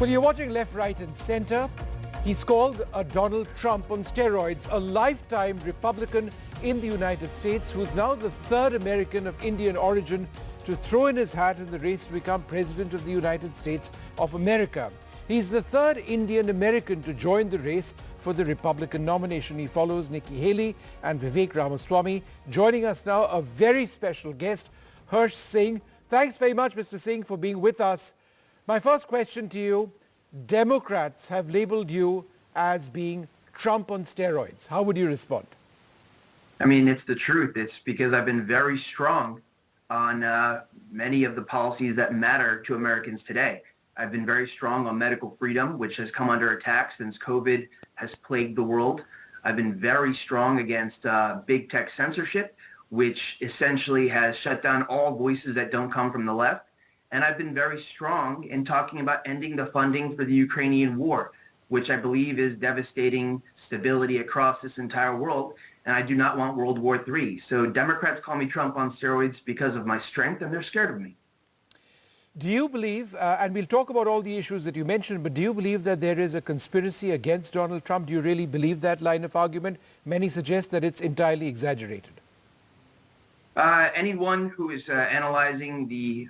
Well, you're watching Left, Right and Center. He's called a Donald Trump on steroids, a lifetime Republican in the United States who's now the third American of Indian origin to throw in his hat in the race to become President of the United States of America. He's the third Indian American to join the race for the Republican nomination. He follows Nikki Haley and Vivek Ramaswamy. Joining us now, a very special guest, Hirsh Singh. Thanks very much, Mr. Singh, for being with us. My first question to you, Democrats have labeled you as being Trump on steroids. How would you respond? I mean, it's the truth. It's because I've been very strong on many of the policies that matter to Americans today. I've been very strong on medical freedom, which has come under attack since COVID has plagued the world. I've been very strong against big tech censorship, which essentially has shut down all voices that don't come from the left. And I've been very strong in talking about ending the funding for the Ukrainian war, which I believe is devastating stability across this entire world. And I do not want World War III. So Democrats call me Trump on steroids because of my strength, and they're scared of me. Do you believe, and we'll talk about all the issues that you mentioned, but do you believe that there is a conspiracy against Donald Trump? Do you really believe that line of argument? Many suggest that it's entirely exaggerated. Anyone who is analyzing the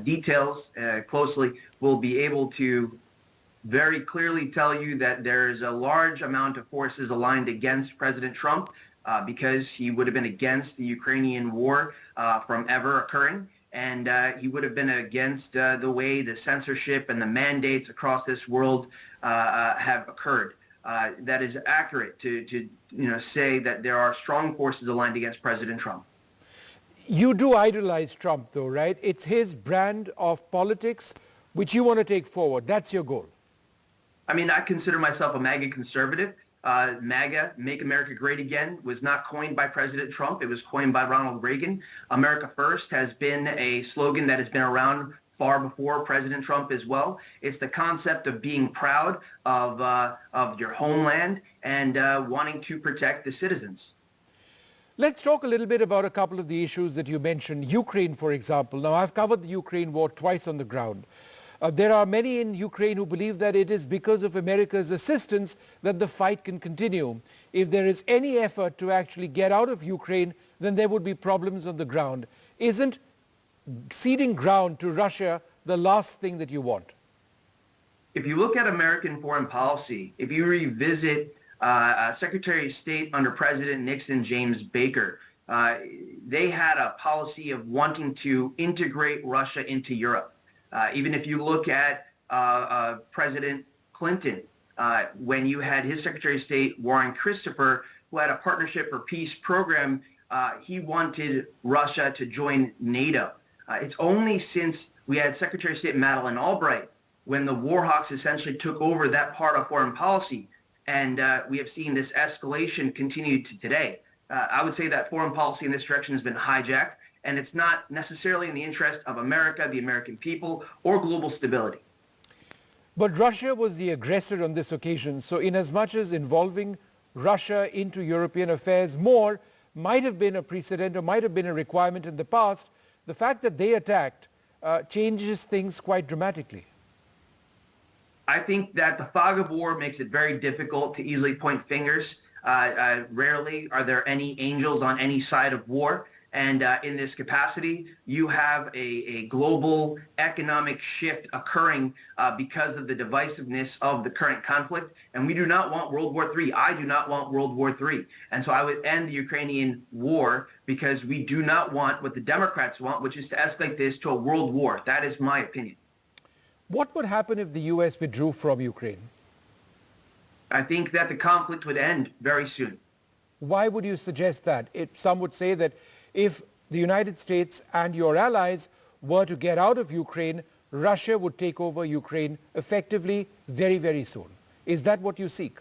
details closely will be able to very clearly tell you that there's a large amount of forces aligned against President Trump because he would have been against the Ukrainian war from ever occurring. And he would have been against the way the censorship and the mandates across this world have occurred. That is accurate to say that there are strong forces aligned against President Trump. You do idolize Trump, though, right? It's his brand of politics, which you want to take forward. That's your goal. I mean, I consider myself a MAGA conservative. MAGA, Make America Great Again, was not coined by President Trump. It was coined by Ronald Reagan. America First has been a slogan that has been around far before President Trump as well. It's the concept of being proud of your homeland and wanting to protect the citizens. Let's talk a little bit about a couple of the issues that you mentioned. Ukraine, for example. Now, I've covered the Ukraine war twice on the ground. There are many in Ukraine who believe that it is because of America's assistance that the fight can continue. If there is any effort to actually get out of Ukraine, then there would be problems on the ground. Isn't ceding ground to Russia the last thing that you want? If you look at American foreign policy, if you revisit Secretary of State under President Nixon, James Baker, they had a policy of wanting to integrate Russia into Europe. Even if you look at President Clinton, when you had his Secretary of State, Warren Christopher, who had a Partnership for Peace program, he wanted Russia to join NATO. It's only since we had Secretary of State Madeleine Albright, when the war hawks essentially took over that part of foreign policy, and we have seen this escalation continue to today. I would say that foreign policy in this direction has been hijacked, and it's not necessarily in the interest of America, the American people, or global stability. But Russia was the aggressor on this occasion, so in as much as involving Russia into European affairs more might have been a precedent or might have been a requirement in the past, the fact that they attacked changes things quite dramatically. I think that the fog of war makes it very difficult to easily point fingers. Rarely are there any angels on any side of war. And in this capacity, you have a global economic shift occurring because of the divisiveness of the current conflict. And we do not want World War III. I do not want World War III. And so I would end the Ukrainian war because we do not want what the Democrats want, which is to escalate this to a world war. That is my opinion. What would happen if the U.S. withdrew from Ukraine? I think that the conflict would end very soon. Why would you suggest that? Some would say that if the United States and your allies were to get out of Ukraine, Russia would take over Ukraine effectively very, very soon. Is that what you seek?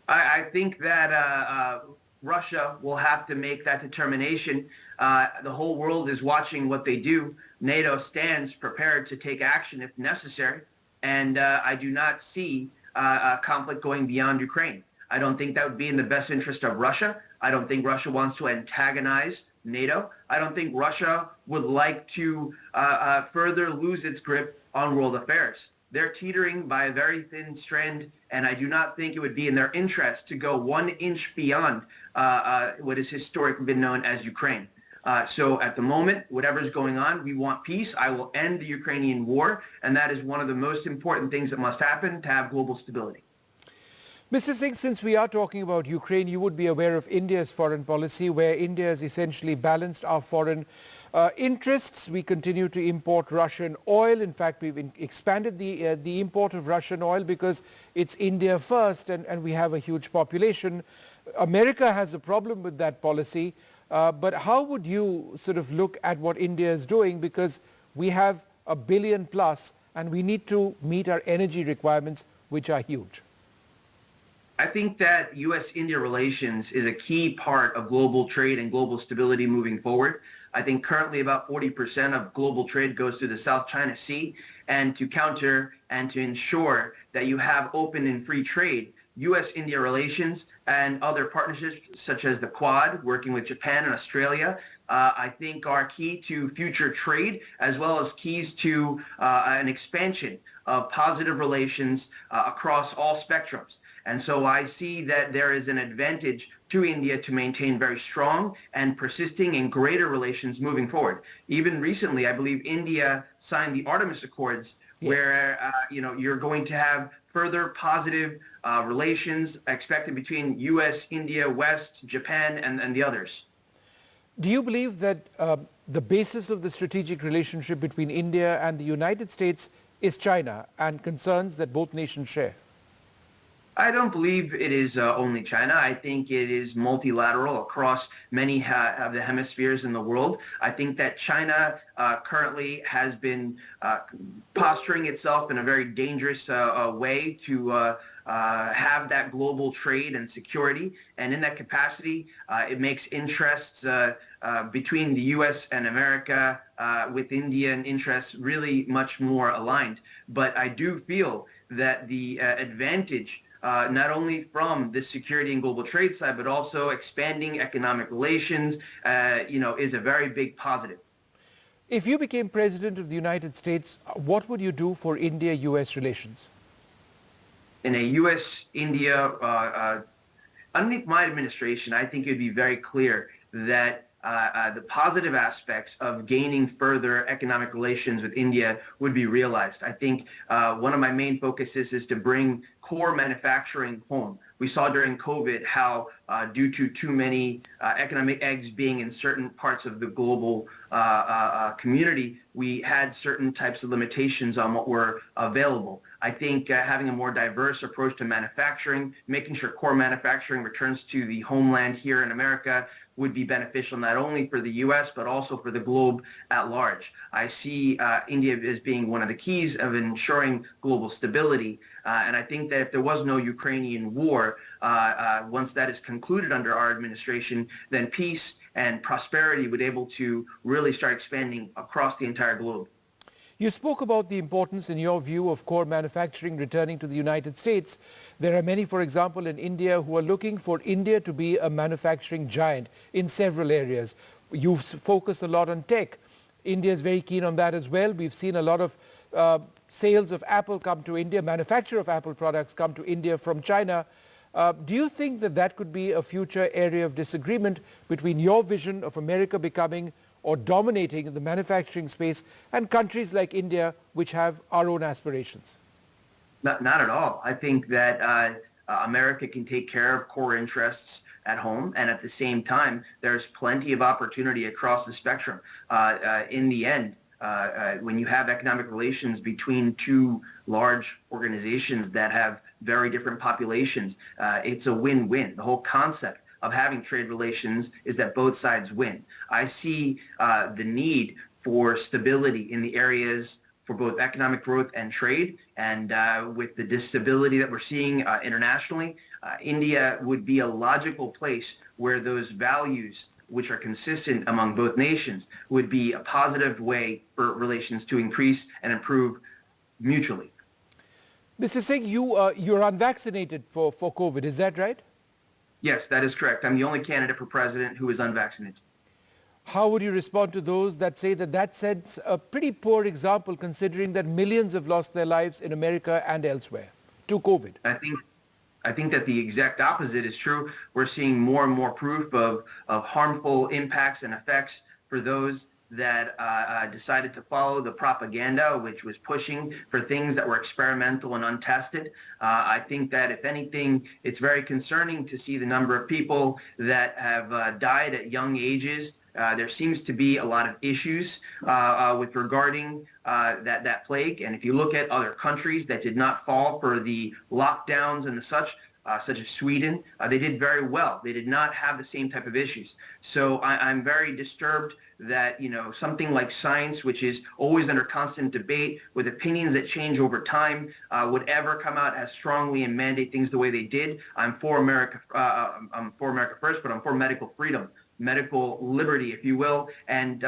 I think that Russia will have to make that determination. The whole world is watching what they do. NATO stands prepared to take action if necessary. And I do not see a conflict going beyond Ukraine. I don't think that would be in the best interest of Russia. I don't think Russia wants to antagonize NATO. I don't think Russia would like to further lose its grip on world affairs. they're teetering by a very thin strand, and I do not think it would be in their interest to go 1 inch beyond what has historically been known as Ukraine. So at the moment, whatever's going on, we want peace. I will end the Ukrainian war, and that is one of the most important things that must happen to have global stability. Mr. Singh, since we are talking about Ukraine, you would be aware of India's foreign policy, where India has essentially balanced our foreign interests. We continue to import Russian oil. In fact, we've expanded the import of Russian oil because it's India first, and we have a huge population. America has a problem with that policy. But how would you sort of look at what India is doing? Because we have 1 billion plus, and we need to meet our energy requirements, which are huge. I think that U.S.-India relations is a key part of global trade and global stability moving forward. I think currently about 40% of global trade goes through the South China Sea. And to counter and to ensure that you have open and free trade, U.S.-India relations and other partnerships such as the Quad, working with Japan and Australia, I think are key to future trade, as well as keys to an expansion of positive relations across all spectrums. And so I see that there is an advantage to India to maintain very strong and persisting and greater relations moving forward. Even recently, I believe India signed the Artemis Accords, yes, where you're going to have further positive relations expected between U.S., India, West, Japan, and the others. Do you believe that the basis of the strategic relationship between India and the United States is China and concerns that both nations share? I don't believe it is only China. I think it is multilateral across many of the hemispheres in the world. I think that China currently has been posturing itself in a very dangerous way to have that global trade and security. And in that capacity, it makes interests between the U.S. and America with Indian interests really much more aligned. But I do feel that the advantage not only from the security and global trade side, but also expanding economic relations, is a very big positive. If you became president of the United States, what would you do for India-U.S. relations? In a U.S.-India, underneath my administration, I think it would be very clear that the positive aspects of gaining further economic relations with India would be realized. I think one of my main focuses is to bring core manufacturing home. We saw during COVID how due to too many economic eggs being in certain parts of the global community, we had certain types of limitations on what were available. I think having a more diverse approach to manufacturing, making sure core manufacturing returns to the homeland here in America, would be beneficial not only for the U.S., but also for the globe at large. I see India as being one of the keys of ensuring global stability. And I think that if there was no Ukrainian war, once that is concluded under our administration, then peace and prosperity would be able to really start expanding across the entire globe. You spoke about the importance, in your view, of core manufacturing returning to the United States. There are many, for example, in India who are looking for India to be a manufacturing giant in several areas. You've focused a lot on tech. India is very keen on that as well. We've seen a lot of sales of Apple come to India, manufacture of Apple products come to India from China. Do you think that that could be a future area of disagreement between your vision of America becoming or dominating the manufacturing space and countries like India, which have our own aspirations? Not at all. I think that America can take care of core interests at home, and at the same time, there's plenty of opportunity across the spectrum. In the end, when you have economic relations between two large organizations that have very different populations, it's a win-win. The whole concept of having trade relations is that both sides win. I see the need for stability in the areas for both economic growth and trade, and with the instability that we're seeing internationally, India would be a logical place where those values, which are consistent among both nations, would be a positive way for relations to increase and improve mutually. Mr. Singh, you're unvaccinated for COVID, is that right? Yes, that is correct. I'm the only candidate for president who is unvaccinated. How would you respond to those that say that that sets a pretty poor example, considering that millions have lost their lives in America and elsewhere to COVID? I think that the exact opposite is true. We're seeing more and more proof of harmful impacts and effects for those that decided to follow the propaganda, which was pushing for things that were experimental and untested. I think that, if anything, it's very concerning to see the number of people that have died at young ages. There seems to be a lot of issues with regarding that plague. And if you look at other countries that did not fall for the lockdowns and such as Sweden, they did very well. They did not have the same type of issues. So I'm very disturbed that, something like science, which is always under constant debate with opinions that change over time, would ever come out as strongly and mandate things the way they did. I'm for America first, but I'm for medical freedom, medical liberty, if you will, and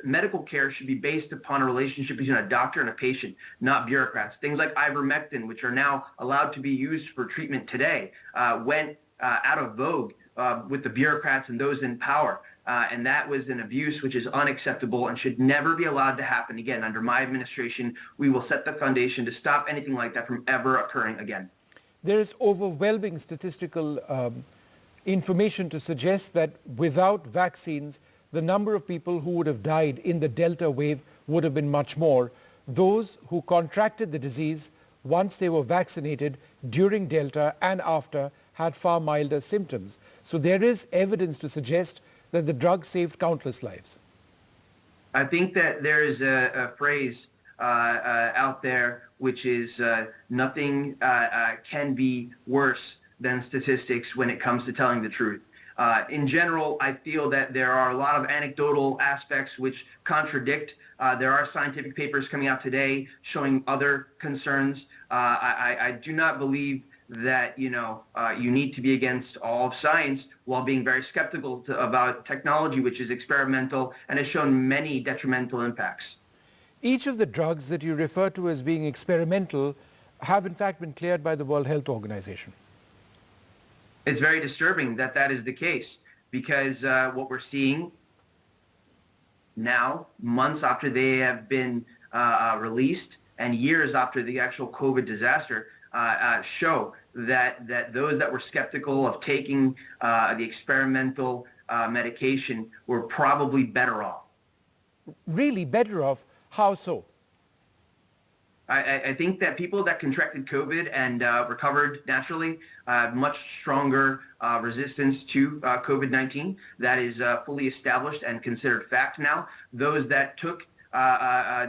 medical care should be based upon a relationship between a doctor and a patient, not bureaucrats. Things like ivermectin, which are now allowed to be used for treatment today, went out of vogue with the bureaucrats and those in power. And that was an abuse which is unacceptable and should never be allowed to happen again. Under my administration, we will set the foundation to stop anything like that from ever occurring again. There is overwhelming statistical information to suggest that without vaccines, the number of people who would have died in the Delta wave would have been much more. Those who contracted the disease once they were vaccinated during Delta and after had far milder symptoms. So there is evidence to suggest that the drug saved countless lives. I think that there is a phrase out there which is nothing can be worse than statistics when it comes to telling the truth. In general, I feel that there are a lot of anecdotal aspects which contradict. There are scientific papers coming out today showing other concerns. I do not believe that you need to be against all of science while being very skeptical about technology, which is experimental and has shown many detrimental impacts. Each of the drugs that you refer to as being experimental have in fact been cleared by the World Health Organization. It's very disturbing that that is the case, because what we're seeing now, months after they have been released and years after the actual COVID disaster, show that those that were skeptical of taking the experimental medication were probably better off. Really better off? How so? I think that people that contracted COVID and recovered naturally have much stronger resistance to COVID-19. That is fully established and considered fact now. Those that took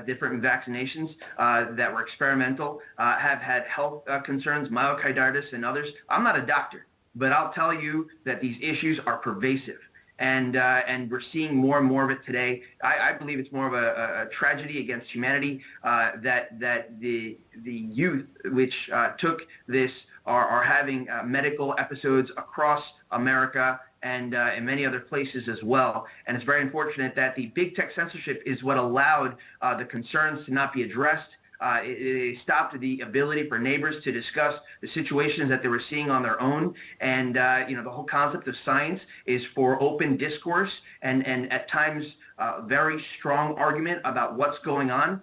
different vaccinations that were experimental have had health concerns, myocarditis and others. I'm not a doctor, but I'll tell you that these issues are pervasive. And we're seeing more and more of it today. I believe it's more of a tragedy against humanity that the youth which took this are having medical episodes across America and in many other places as well. And it's very unfortunate that the big tech censorship is what allowed the concerns to not be addressed. It stopped the ability for neighbors to discuss the situations that they were seeing on their own. And, the whole concept of science is for open discourse and at times very strong argument about what's going on.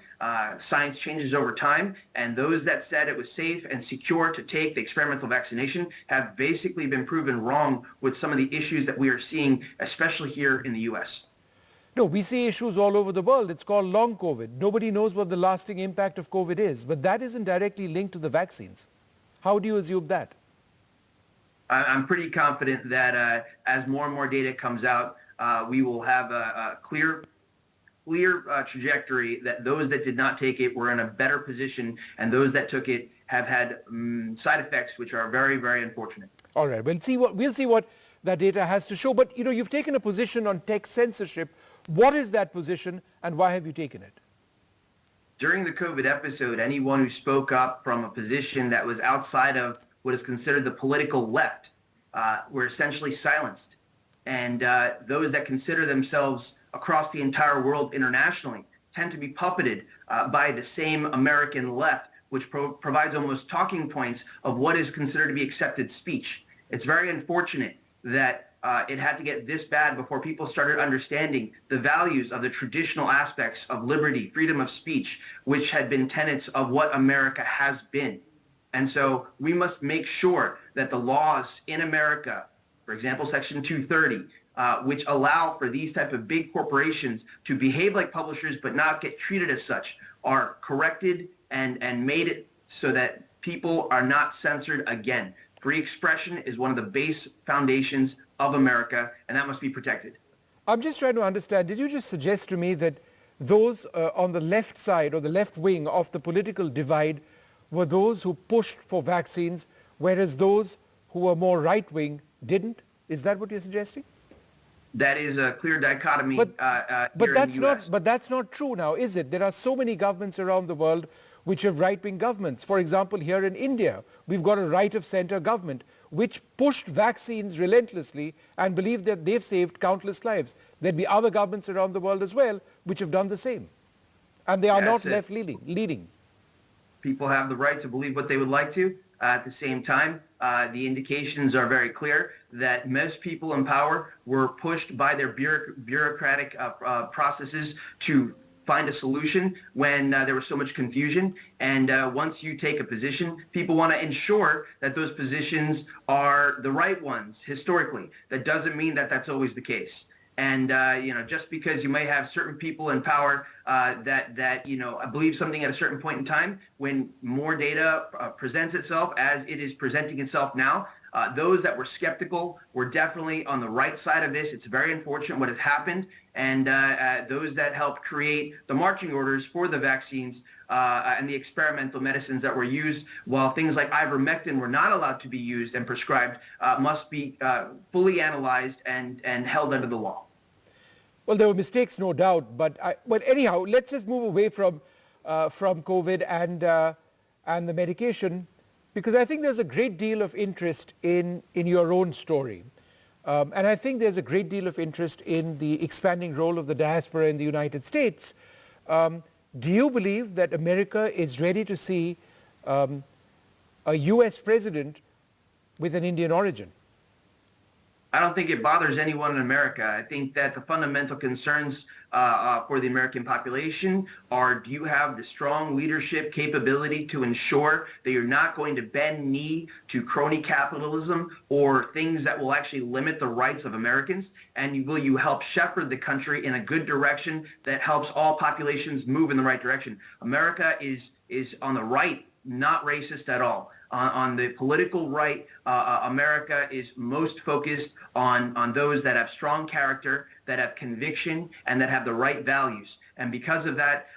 Science changes over time. And those that said it was safe and secure to take the experimental vaccination have basically been proven wrong with some of the issues that we are seeing, especially here in the U.S. No, we see issues all over the world. It's called long COVID. Nobody knows what the lasting impact of COVID is, but that isn't directly linked to the vaccines. How do you assume that? I'm pretty confident that as more and more data comes out, we will have a clear trajectory that those that did not take it were in a better position, and those that took it have had side effects which are very, very unfortunate. All right, we'll see what that data has to show. But you've taken a position on tech censorship. What is that position, and why have you taken it? During the COVID episode, anyone who spoke up from a position that was outside of what is considered the political left were essentially silenced. And those that consider themselves across the entire world internationally tend to be puppeted by the same American left, which provides almost talking points of what is considered to be accepted speech. It's very unfortunate that it had to get this bad before people started understanding the values of the traditional aspects of liberty, freedom of speech, which had been tenets of what America has been. And so we must make sure that the laws in America, for example, Section 230, which allow for these type of big corporations to behave like publishers but not get treated as such, are corrected and made it so that people are not censored again. Free expression is one of the base foundations of America, and that must be protected. I'm just trying to understand, did you just suggest to me that those on the left side or the left wing of the political divide were those who pushed for vaccines, whereas those who were more right wing didn't? Is that what you're suggesting? That is a clear dichotomy here in the US. But that's not true now, is it? There are so many governments around the world which have right-wing governments. For example, here in India, we've got a right-of-center government which pushed vaccines relentlessly and believed that they've saved countless lives. There'd be other governments around the world as well which have done the same. And they are not left leading. People have the right to believe what they would like to. At the same time, the indications are very clear that most people in power were pushed by their bureaucratic processes to find a solution when there was so much confusion. And once you take a position, people want to ensure that those positions are the right ones historically. That doesn't mean that that's always the case. And just because you may have certain people in power that believe something at a certain point in time, when more data presents itself as it is presenting itself now, those that were skeptical were definitely on the right side of this. It's very unfortunate what has happened. And those that helped create the marching orders for the vaccines and the experimental medicines that were used, while things like ivermectin were not allowed to be used and prescribed, must be fully analyzed and held under the law. Well, there were mistakes, no doubt. But anyhow, let's just move away from COVID and the medication, because I think there's a great deal of interest in your own story. And I think there's a great deal of interest in the expanding role of the diaspora in the United States. Do you believe that America is ready to see a U.S. president with an Indian origin? I don't think it bothers anyone in America. I think that the fundamental concerns for the American population are, do you have the strong leadership capability to ensure that you're not going to bend knee to crony capitalism or things that will actually limit the rights of Americans? And will you help shepherd the country in a good direction that helps all populations move in the right direction? America is on the right, not racist at all. On the political right, America is most focused on those that have strong character, that have conviction, and that have the right values. And because of that,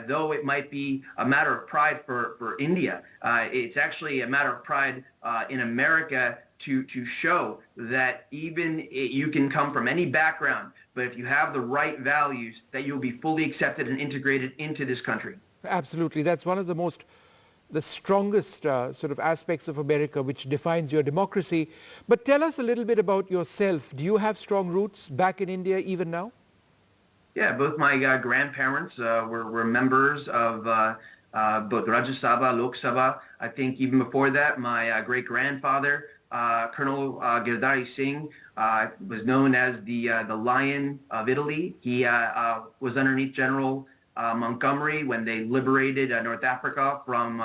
though it might be a matter of pride for India, it's actually a matter of pride in America to show that even you can come from any background, but if you have the right values, that you'll be fully accepted and integrated into this country. Absolutely. That's one of the strongest sort of aspects of America, which defines your democracy. But tell us a little bit about yourself. Do you have strong roots back in India even now? Yeah, both my grandparents were members of both Rajya Sabha, Lok Sabha. I think even before that, my great-grandfather, Colonel Girdhari Singh, was known as the Lion of Italy. He was underneath General Montgomery when they liberated North Africa from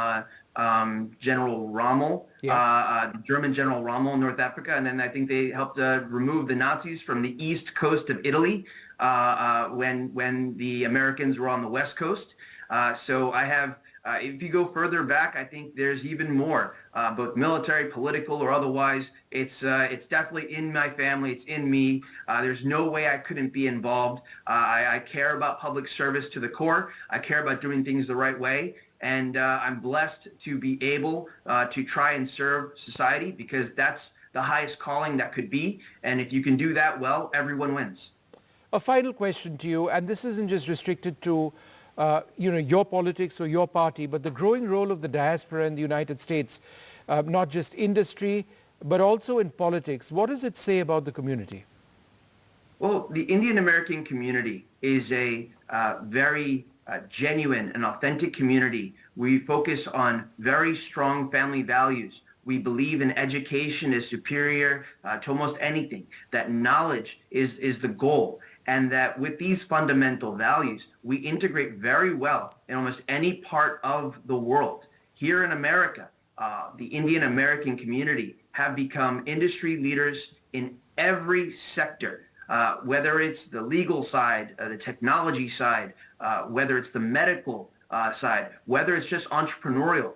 General Rommel, the German General Rommel in North Africa. And then I think they helped remove the Nazis from the east coast of Italy when the Americans were on the west coast. So I have, if you go further back, I think there's even more, both military, political, or otherwise. It's definitely in my family. It's in me. There's no way I couldn't be involved. I care about public service to the core. I care about doing things the right way. And I'm blessed to be able to try and serve society, because that's the highest calling that could be. And if you can do that well, everyone wins. A final question to you, and this isn't just restricted to your politics or your party, but the growing role of the diaspora in the United States, not just industry, but also in politics. What does it say about the community? Well, the Indian American community is a very genuine and authentic community. We focus on very strong family values. We believe in education is superior to almost anything, that knowledge is the goal, and that with these fundamental values, we integrate very well in almost any part of the world. Here in America, the Indian American community have become industry leaders in every sector, whether it's the legal side, the technology side, whether it's the medical side, whether it's just entrepreneurial.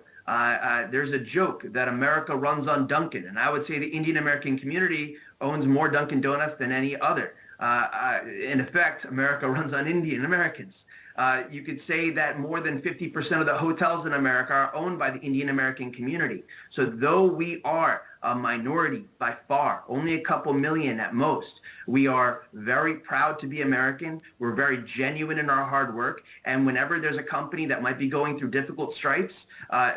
There's a joke that America runs on Dunkin', and I would say the Indian American community owns more Dunkin' Donuts than any other. In effect, America runs on Indian Americans. You could say that more than 50% of the hotels in America are owned by the Indian American community. So though we are a minority by far, only a couple million at most, we are very proud to be American. We're very genuine in our hard work. And whenever there's a company that might be going through difficult stripes,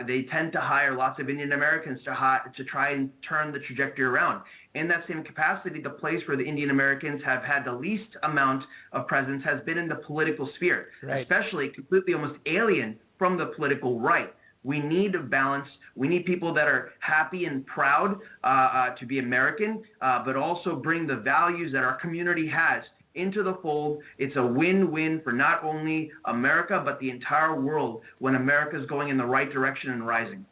they tend to hire lots of Indian Americans to try and turn the trajectory around. In that same capacity, the place where the Indian Americans have had the least amount of presence has been in the political sphere, especially completely almost alien from the political right. We need a balance. We need people that are happy and proud to be American, but also bring the values that our community has into the fold. It's a win-win for not only America, but the entire world when America is going in the right direction and rising.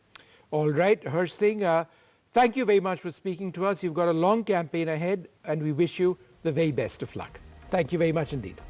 All right, Hirsh Singh, thank you very much for speaking to us. You've got a long campaign ahead, and we wish you the very best of luck. Thank you very much indeed.